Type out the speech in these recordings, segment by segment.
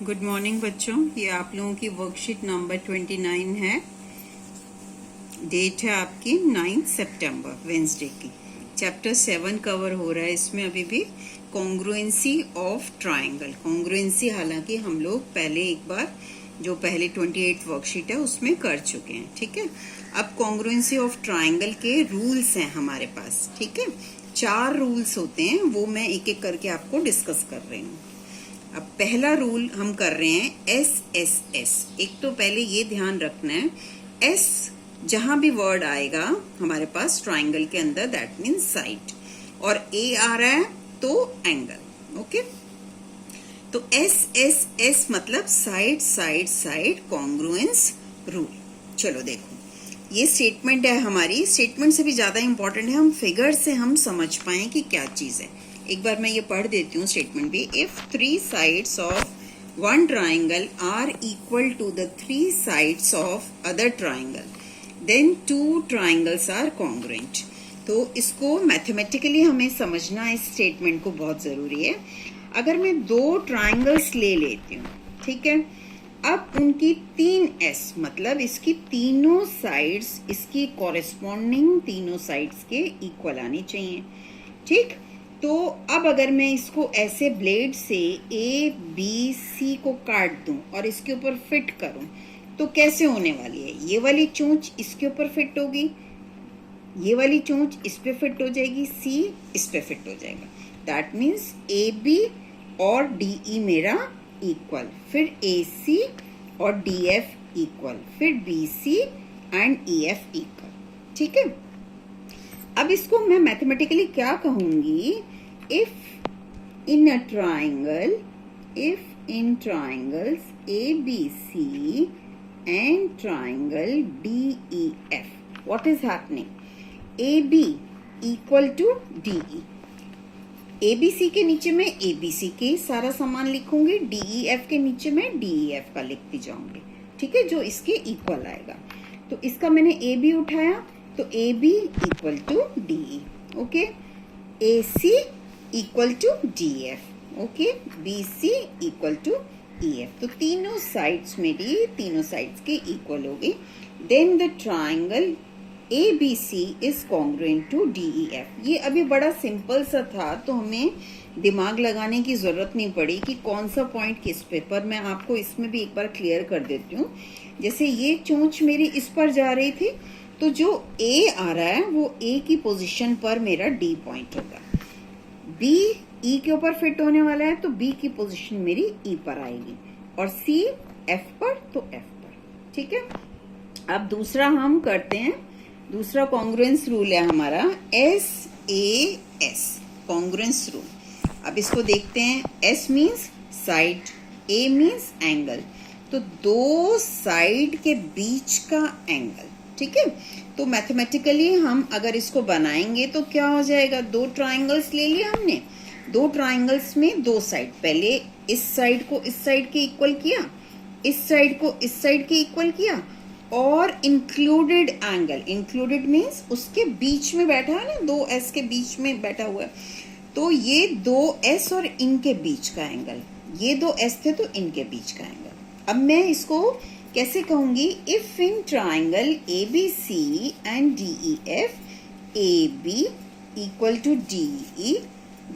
Good morning बच्चों, ये आप लोगों की वर्कशीट नंबर 29 है। डेट है आपकी 9 सितंबर वेंसडे की। चैप्टर 7 कवर हो रहा है इसमें अभी भी। Congruency of triangle. कॉन्ग्रुएंसी हालांकि हम लोग पहले एक बार जो पहले 28 वर्कशीट है उसमें कर चुके हैं, ठीक है। अब कॉन्ग्रुएंसी ऑफ ट्राइंगल के रूल्स हैं हमारे पास, ठीक है। 4 रूल्स होते हैं, वो मैं एक एक करके आपको डिस्कस कर रही हूँ। अब पहला रूल हम कर रहे हैं एस। एक तो पहले ये ध्यान रखना है, एस जहां भी वर्ड आएगा हमारे पास ट्राइंगल के अंदर दैट मीन्स साइड, और ए आ रहा है तो एंगल। ओके, तो एस मतलब side side side congruence rule. चलो देखो, ये स्टेटमेंट है हमारी। स्टेटमेंट से भी ज्यादा इंपॉर्टेंट है हम फिगर से हम समझ पाए कि क्या चीज है। एक बार मैं ये पढ़ देती हूँ स्टेटमेंट भी। If 3 sides of one triangle are equal to the 3 sides of other triangle, then 2 triangles are congruent. तो इसको मैथमेटिकली हमें समझना इस स्टेटमेंट को बहुत जरूरी है। अगर मैं 2 ट्राइंगल्स ले लेती हूँ, ठीक है, अब उनकी 3s मतलब इसकी तीनों साइड्स इसकी कॉरेस्पॉन्डिंग तीनों साइड्स के इक्वल आनी चाहिए, ठीक। तो अब अगर मैं इसको ऐसे ब्लेड से ए बी सी को काट दूं और इसके ऊपर फिट करूं तो कैसे होने वाली है। ये वाली चोंच इसके ऊपर फिट होगी, ये वाली चोंच इस पे फिट हो जाएगी, सी इस पे फिट हो जाएगा। दैट मीन्स ए बी और डी ई मेरा इक्वल, फिर ए सी और डी एफ इक्वल, फिर B C and E F equal, ठीक है। अब इसको मैं मैथमेटिकली क्या कहूंगी, if in a triangle, if in triangles A B C and triangle D E F, what is happening, A B equal to D E. A B C के नीचे में ए बी सी के सारा सामान लिखूंगी, डी ई एफ के नीचे में डी ई एफ का लिखती जाऊंगी, ठीक है, जो इसके इक्वल आएगा। तो इसका मैंने ए बी उठाया तो A B equal to D E, okay, A C equal to D F, okay, B C equal to E F. तो तीनों साइड्स मेरी तीनों साइड्स के इक्वल हो गई। Then the triangle A B C is congruent to D E F. ये अभी बड़ा सिंपल सा था तो हमें दिमाग लगाने की जरूरत नहीं पड़ी कि कौन सा पॉइंट किस पे, पर मैं आपको इसमें भी एक बार क्लियर कर देती हूँ। जैसे ये चोंच मेरी इस पर जा रही थी तो जो A आ रहा है वो A की पोजीशन पर मेरा D पॉइंट होगा, B E के ऊपर फिट होने वाला है तो B की पोजीशन मेरी E पर आएगी, और C F पर तो F पर, ठीक है। अब दूसरा हम करते हैं, दूसरा कॉन्ग्रुएंस रूल है हमारा SAS, कॉन्ग्रुएंस रूल। अब इसको देखते हैं। S means side, A means angle, तो 2 साइड के बीच का एंगल, ठीक है। तो मैथमेटिकली हम अगर इसको बनाएंगे तो क्या हो जाएगा, 2 ट्राइंगल्स ले लिया हमने, 2 ट्राइंगल्स में 2 साइड, पहले इस साइड को इस साइड के इक्वल किया, इस साइड को इस साइड के इक्वल किया, और इंक्लूडेड एंगल, इंक्लूडेड मीन्स उसके बीच में बैठा है ना, 2s के बीच में बैठा हुआ है, तो ये 2s और इनके बीच का एंगल, ये 2s थे तो इनके बीच का एंगल। अब मैं इसको कैसे कहूंगी, if in triangle A B C and D E F, A B equal to D E,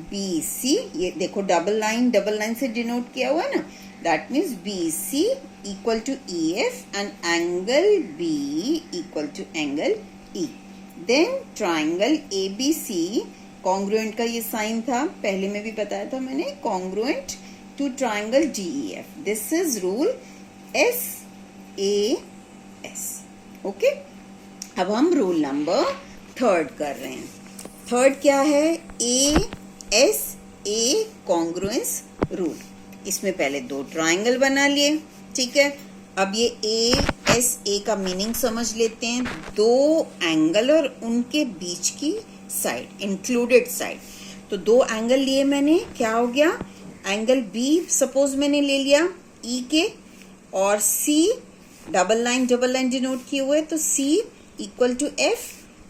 B C, ये देखो डबल लाइन से डिनोट किया हुआ है ना, that means B C equal to E F and angle B equal to angle E. Then triangle A B C, congruent का ये sign था, पहले में भी बताया था मैंने, congruent to triangle D E F. This is rule S A S, okay. अब हम रूल नंबर 3 कर रहे हैं। 3 क्या है, A S A congruence rule. इसमें पहले 2 ट्राइंगल बना लिए, ठीक है। अब ये ए एस ए का मीनिंग समझ लेते हैं, 2 एंगल और उनके बीच की साइड, इंक्लूडेड साइड। तो 2 एंगल लिए मैंने, क्या हो गया, एंगल बी सपोज मैंने ले लिया ई के, और सी डबल लाइन डिनोट किए हुए, तो C इक्वल टू F,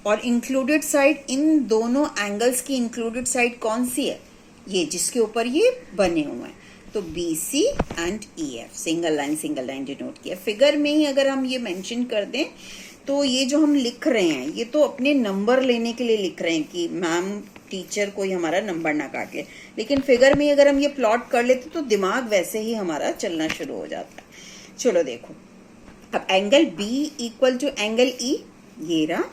और इंक्लूडेड साइड, इन दोनों एंगल्स की इंक्लूडेड साइड कौन सी है, ये जिसके ऊपर ये बने हुए हैं। तो BC and EF single line denote किया। फिगर में ही अगर हम ये मेंशन कर दें तो ये जो हम लिख रहे हैं ये तो अपने नंबर लेने के लिए लिख रहे हैं कि मैम टीचर कोई हमारा नंबर ना काट ले, लेकिन फिगर में अगर हम ये प्लॉट कर लेते तो दिमाग वैसे ही हमारा चलना शुरू हो जाता है। चलो देखो, अब angle B equal to angle E, ये रहा।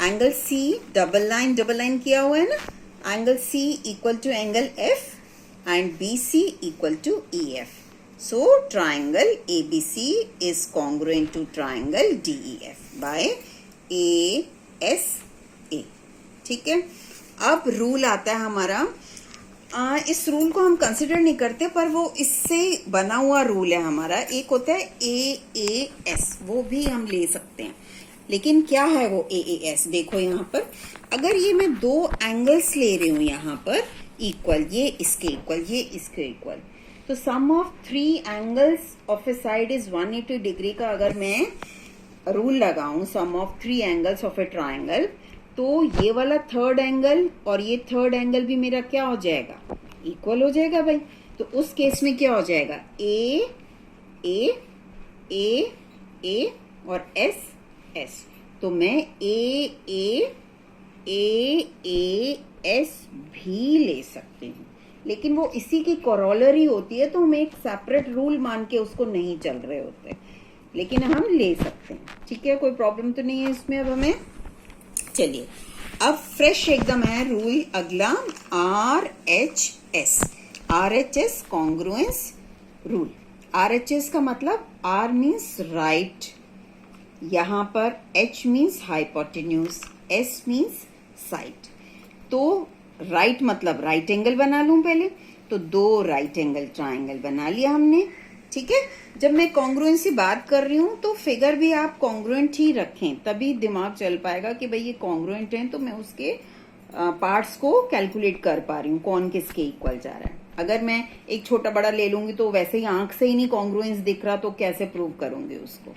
एंगल C डबल लाइन किया हुआ है ना, angle C equal to angle F and BC equal to EF। So triangle ABC is congruent to triangle DEF by ASA। ठीक है, अब rule आता है हमारा, इस रूल को हम कंसिडर नहीं करते पर वो इससे बना हुआ रूल है हमारा। एक होता है AAS, वो भी हम ले सकते हैं, लेकिन क्या है वो AAS? देखो यहाँ पर अगर ये मैं दो एंगल्स ले रही हूँ यहाँ पर इक्वल, ये इसके इक्वल, ये इसके इक्वल, तो sum of 3 angles of a side is 180 degree का अगर मैं रूल लगाऊं, sum of 3 angles of a triangle, तो ये वाला थर्ड एंगल और ये थर्ड एंगल भी मेरा क्या हो जाएगा? इक्वल हो जाएगा भाई। तो उस केस में क्या हो जाएगा? ए ए ए ए और एस एस। तो मैं ए ए ए ए एस भी ले सकती हूँ, लेकिन वो इसी की कोरोलरी होती है, तो हम एक सेपरेट रूल मान के उसको नहीं चल रहे होते, लेकिन हम ले सकते हैं। ठीक है, कोई प्रॉब्लम तो नहीं है इसमें। अब हमें चलिए अब फ्रेश एकदम है रूल अगला, RHS। RHS congruence rule. RHS का मतलब R मीन्स राइट, यहाँ पर H means hypotenuse, S means side. तो राइट मतलब राइट एंगल बना लूं पहले, तो 2 राइट एंगल ट्राइंगल बना लिया हमने। ठीक है, जब मैं कॉन्ग्रुएंसी बात कर रही हूं तो फिगर भी आप कॉन्ग्रुएंट ही रखें, तभी दिमाग चल पाएगा कि भाई ये कॉन्ग्रुएंट है, तो मैं उसके पार्ट्स को कैलकुलेट कर पा रही हूँ कौन किसके इक्वल जा रहा है। अगर मैं एक छोटा बड़ा ले लूंगी तो वैसे ही आंख से ही नहीं कॉन्ग्रुएंस दिख रहा, तो कैसे प्रूव करूंगी उसको?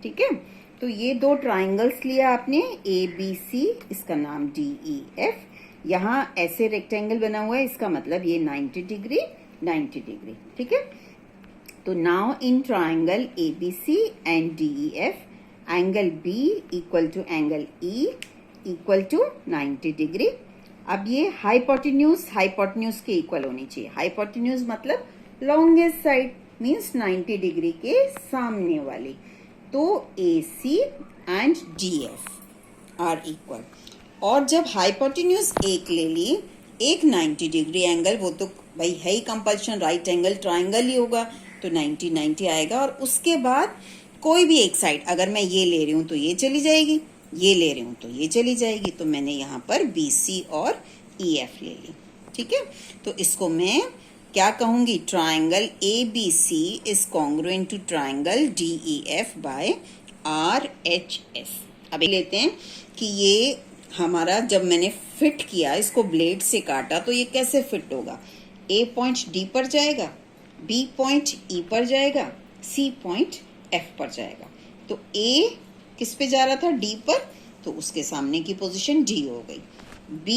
ठीक है, तो ये 2 ट्राइंगल्स लिया आपने, ABC, इसका नाम DEF। यहाँ ऐसे रेक्टेंगल बना हुआ है, इसका मतलब ये 90 डिग्री 90 डिग्री। ठीक है, तो now in triangle ABC and DEF angle B equal to angle E equal to 90 degree. अब ये हाइपोटेन्यूज के इक्वल होनी चाहिए। हाइपोटेन्यूज मतलब लॉन्गेस्ट साइड मीन्स 90 डिग्री के सामने वाली। तो AC and DF are equal. और जब हाइपोटेन्यूज एक ले ली, एक 90 डिग्री एंगल, वो तो भाई है ही कंपल्शन, राइट एंगल ट्राइंगल ही होगा, तो 90 90 आएगा। और उसके बाद कोई भी एक साइड, अगर मैं ये ले रही हूँ तो ये चली जाएगी, ये ले रही हूँ तो ये चली जाएगी, तो मैंने यहाँ पर BC और EF ले ली। ठीक है, तो इसको मैं क्या कहूंगी? Triangle ABC is congruent to triangle DEF by RHS। अब लेते हैं कि ये हमारा, जब मैंने फिट किया, इसको ब्लेड से काटा, तो ये कैसे फिट होगा? A पॉइंट D पर जाएगा, B पॉइंट E पर जाएगा, C पॉइंट F पर जाएगा। तो A किस पे जा रहा था? D पर, तो उसके सामने की पोजीशन D हो गई। B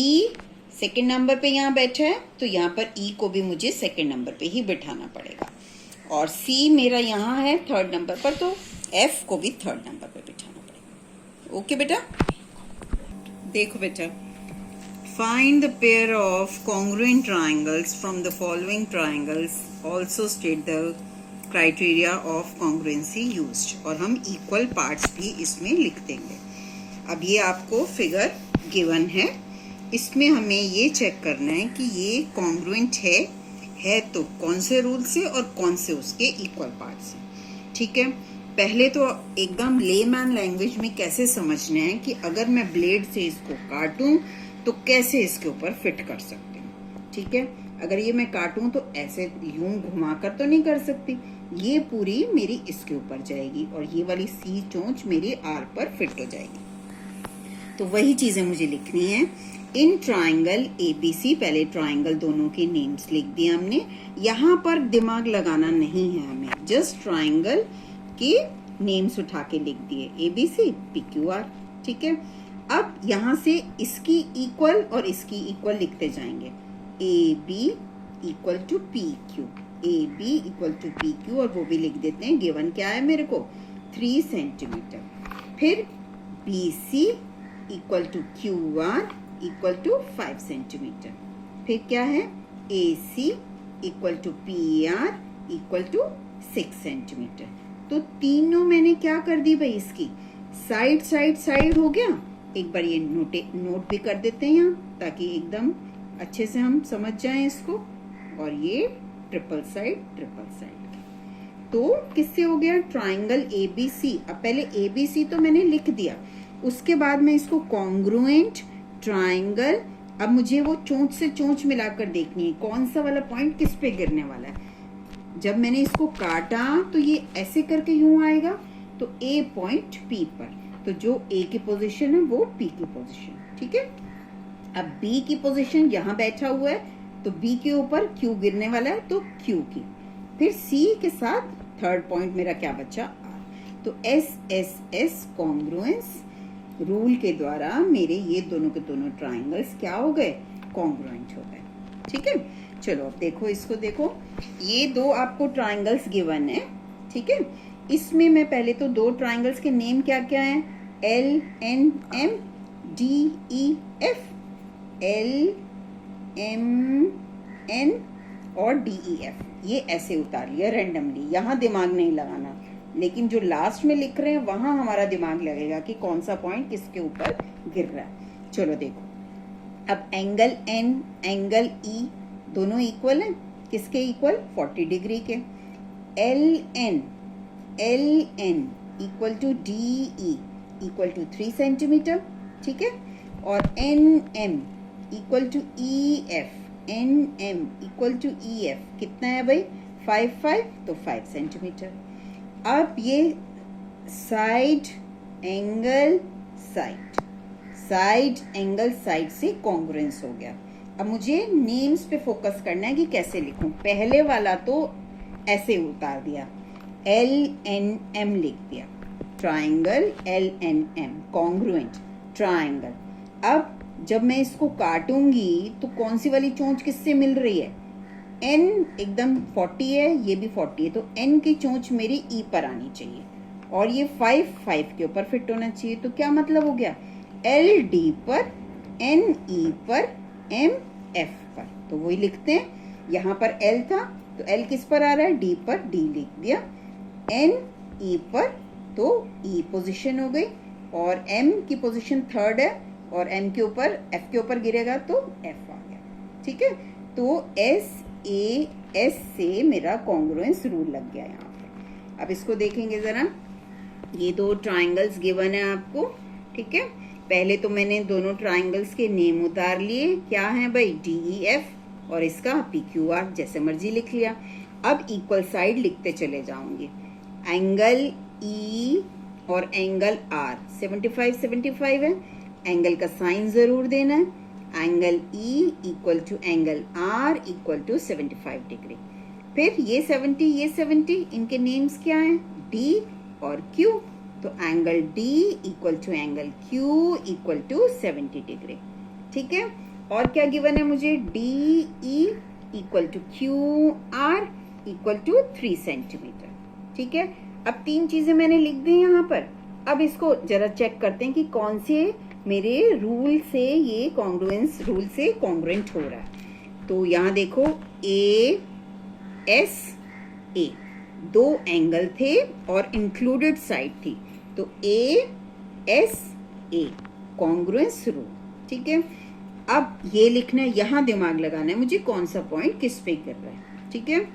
सेकंड नंबर पे यहाँ बैठा है, तो यहाँ पर E को भी मुझे सेकंड नंबर पे ही बिठाना पड़ेगा। और C मेरा यहाँ है थर्ड नंबर पर, तो F को भी थर्ड नंबर पे बिठाना पड़ेगा। ओके बेटा, देखो बेटा, find the pair of congruent triangles from the following triangles, also state the criteria of congruency used. और हम इक्वल पार्ट्स भी इसमें लिख देंगे। अब ये आपको फिगर गिवन है, इसमें हमें ये चेक करना है कि ये कॉन्ग्रुएंट है तो कौन से रूल से और कौन से उसके इक्वल पार्ट से। ठीक है, पहले तो एकदम लेमैन लैंग्वेज में कैसे समझना है कि अगर मैं ब्लेड से इसको काटूं तो कैसे इसके ऊपर फिट कर सकती हूँ। ठीक है, अगर ये मैं काटूं तो ऐसे यूं घुमाकर तो नहीं कर सकती, ये पूरी मेरी इसके ऊपर जाएगी और ये वाली C चोंच मेरी R पर फिट हो जाएगी। तो वही चीजें मुझे लिखनी है। इन ट्राइंगल ABC, पहले ट्राइंगल दोनों के नेम्स लिख दिए हमने। यहाँ पर दिमाग लगाना नहीं है हमें, जस्ट ट्राइंगल के नेम्स उठा के लिख दिए, ABC PQR। ठीक है, अब यहाँ से इसकी इक्वल और इसकी इक्वल लिखते जाएंगे, AB equal to PQ, A B equal to P Q, और वो भी लिख देते हैं, गिवन क्या है मेरे को 3 सेंटीमीटर। फिर B C equal to Q R equal to 5 centimetre. फिर क्या है A C equal to P R equal to 6 centimetre. तो तीनों मैंने क्या कर दी भाई, इसकी साइड साइड साइड हो गया। एक बार ये नोट भी कर देते हैं यहाँ, ताकि एकदम अच्छे से हम समझ जाएं इसको। और ये ट्रिपल साइड तो किससे हो गया, ट्राइंगल एबीसी। अब पहले एबीसी तो मैंने लिख दिया, उसके बाद मैं इसको कॉन्ग्रुएंट ट्राइंगल, अब मुझे वो चोंच से चोंच मिलाकर देखनी है कौन सा वाला पॉइंट किस पे गिरने वाला है। जब मैंने इसको काटा तो ये ऐसे करके यूं आएगा, तो ए पॉइंट पी पर, तो जो ए की पोजीशन है वो पी की पोजीशन, ठीक है। अब बी की पोजीशन यहाँ बैठा हुआ है, तो बी के ऊपर क्यू गिरने वाला है, तो क्यू की। फिर सी के साथ थर्ड पॉइंट मेरा क्या बचा, आर। तो S S S congruence rule के द्वारा मेरे ये दोनों के दोनों ट्राइंगल्स क्या हो गए, कॉन्ग्रुएंट हो गए, ठीक है। चलो अब देखो, इसको देखो, ये दो आपको ट्राइंगल्स गिवन है, ठीक है। इसमें मैं पहले तो दो ट्राइंगल्स के नेम क्या क्या हैं, L N M D E F, L M N और डी ई एफ, ये ऐसे उतार लिया रैंडमली, यहाँ दिमाग नहीं लगाना, लेकिन जो लास्ट में लिख रहे हैं वहां हमारा दिमाग लगेगा कि कौन सा पॉइंट किसके ऊपर गिर रहा है। चलो देखो, अब एंगल एन एंगल ई दोनों इक्वल हैं, किसके इक्वल, 40 डिग्री के। L N equal to D E equal to 3 centimetre, ठीक है। और N M equal to E F, N M equal to E F कितना है भाई, 5 तो 5 सेंटीमीटर। अब ये साइड एंगल साइड से कॉन्ग्रुएंस हो गया। अब मुझे नेम्स पे फोकस करना है कि कैसे लिखूं। पहले वाला तो ऐसे उतार दिया, एल एन एम लिख दिया, triangle L N M, congruent triangle. अब जब मैं इसको काटूंगी तो कौन सी वाली चोंच किससे मिल रही है, एन एकदम 40 है, ये भी 40 है, तो एन की चोंच मेरी ई पर आनी चाहिए, और ये 5 के ऊपर फिट होना चाहिए। तो क्या मतलब हो गया, एल डी पर, एन ई पर, एम एफ पर। तो वही लिखते हैं, यहाँ पर एल था तो एल किस पर आ रहा है, डी पर, डी लिख दिया, एन ई पर तो ई पोजीशन हो गई, और एम की पोजीशन थर्ड है, और एम के ऊपर, एफ के ऊपर गिरेगा तो एफ आ गया, ठीक है। तो एस ए एस से मेरा कॉन्ग्रुएंस रूल लग गया यहाँ पे। अब इसको देखेंगे जरा, ये दो ट्राइंगल्स गिवन है आपको, ठीक है। पहले तो मैंने दोनों ट्राइंगल्स के नेम उतार लिए, क्या है भाई, डी ई एफ, और इसका पी क्यू आर, जैसे मर्जी लिख लिया। अब इक्वल साइड लिखते चले जाऊंगी, एंगल ई और एंगल आर 75 है, एंगल का साइन जरूर देना है, angle E equal to angle R equal to 75 degree. फिर ये 70 इनके नेम्स क्या हैं, डी और क्यू, तो angle D equal to angle Q equal to 70 degree, ठीक है। और क्या गिवन है मुझे, D E equal to Q R equal to 3 centimetre, ठीक है। अब तीन चीजें मैंने लिख दी यहाँ पर। अब इसको जरा चेक करते हैं कि कौन से मेरे रूल से ये कॉन्ग्रुएंस रूल से कॉन्ग्रुएंट हो रहा है। तो यहाँ देखो, ए एस ए दो एंगल थे और इंक्लूडेड साइड थी, तो A S A congruence rule, ठीक है। अब ये लिखना है, यहाँ दिमाग लगाना है मुझे कौन सा पॉइंट किस पे कर रहा है, ठीक है।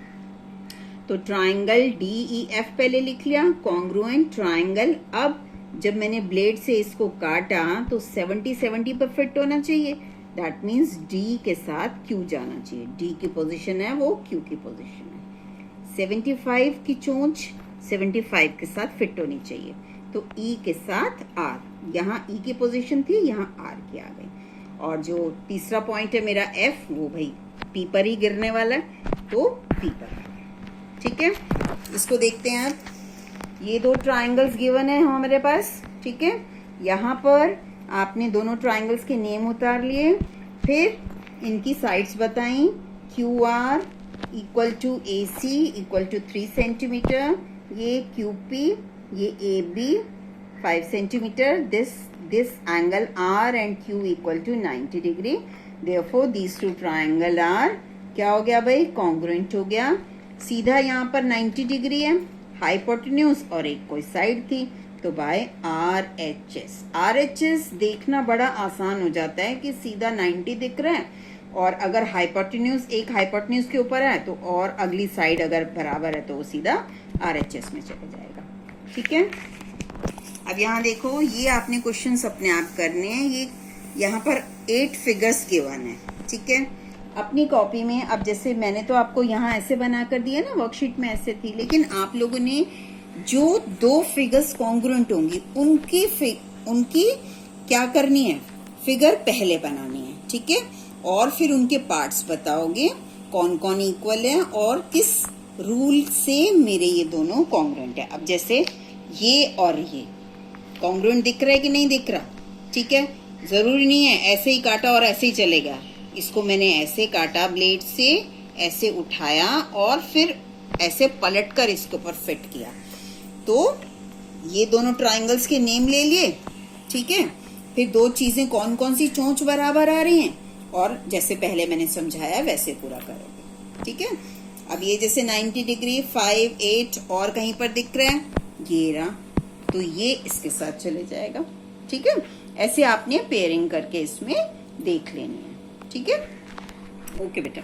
तो ट्राइंगल डी ई एफ पहले लिख लिया, कॉन्ग्रुएंट ट्राइंगल। अब जब मैंने ब्लेड से इसको काटा तो 70 पर फिट होना चाहिए, दैट मीन्स डी के साथ क्यू जाना चाहिए, डी की पोजीशन है वो क्यू की पोजीशन है। 75 की चोंच 75 के साथ फिट होनी चाहिए, तो ई के साथ आर, यहाँ ई की पोजीशन थी, यहाँ आर की आ गई। और जो तीसरा पॉइंट है मेरा एफ, वो भाई पी पर ही गिरने वाला है, तो पी पर, ठीक है। इसको देखते हैं आप, ये दो ट्राइंगल्स गिवन है हमारे पास, ठीक है। यहाँ पर आपने दोनों ट्राइंगल्स के नेम उतार लिए, फिर इनकी साइड्स बताई, Q R equal to AC equal to 3 centimetre, ये QP, ये AB 5 centimetre, this angle R and Q equal to 90 degree. Therefore these two triangle are क्या हो गया भाई, कॉन्ग्रुएंट हो गया। सीधा यहाँ पर 90 डिग्री है, हाइपोटेन्यूज और एक कोई साइड थी, तो बाय RHS। RHS देखना बड़ा आसान हो जाता है कि सीधा 90 दिख रहा है और अगर हाइपोटेन्यूज एक हाइपोटेन्यूज के ऊपर है तो और अगली साइड अगर बराबर है तो वो सीधा RHS में चला जाएगा। ठीक है, अब यहाँ देखो, ये आपने क्वेश्चंस अपने आप करने हैं। ये यहाँ पर 8 फिगर्स गिवन है। ठीक है, अपनी कॉपी में, अब जैसे मैंने तो आपको यहाँ ऐसे बना कर दिया ना, वर्कशीट में ऐसे थी, लेकिन आप लोगों ने जो 2 फिगर्स कॉन्ग्रुएंट होंगी उनकी क्या करनी है, फिगर पहले बनानी है। ठीक है, और फिर उनके पार्ट्स बताओगे कौन कौन इक्वल है और किस रूल से मेरे ये दोनों कॉन्ग्रुएंट है। अब जैसे ये और ये कॉन्ग्रुएंट दिख रहा है कि नहीं दिख रहा? ठीक है, जरूरी नहीं है ऐसे ही काटा और ऐसे ही चलेगा। इसको मैंने ऐसे काटा ब्लेड से, ऐसे उठाया और फिर ऐसे पलटकर इसके ऊपर फिट किया, तो ये दोनों ट्राइंगल्स के नेम ले लिए। ठीक है, फिर 2 चीजें कौन कौन सी चोंच बराबर आ रही हैं और जैसे पहले मैंने समझाया वैसे पूरा करोगे। ठीक है, अब ये जैसे 90 डिग्री 5, 8 और कहीं पर दिख रहा है, ये रहा, तो ये इसके साथ चले जाएगा। ठीक है, ऐसे आपने पेयरिंग करके इसमें देख लेनी है। ठीक है, ओके बेटा।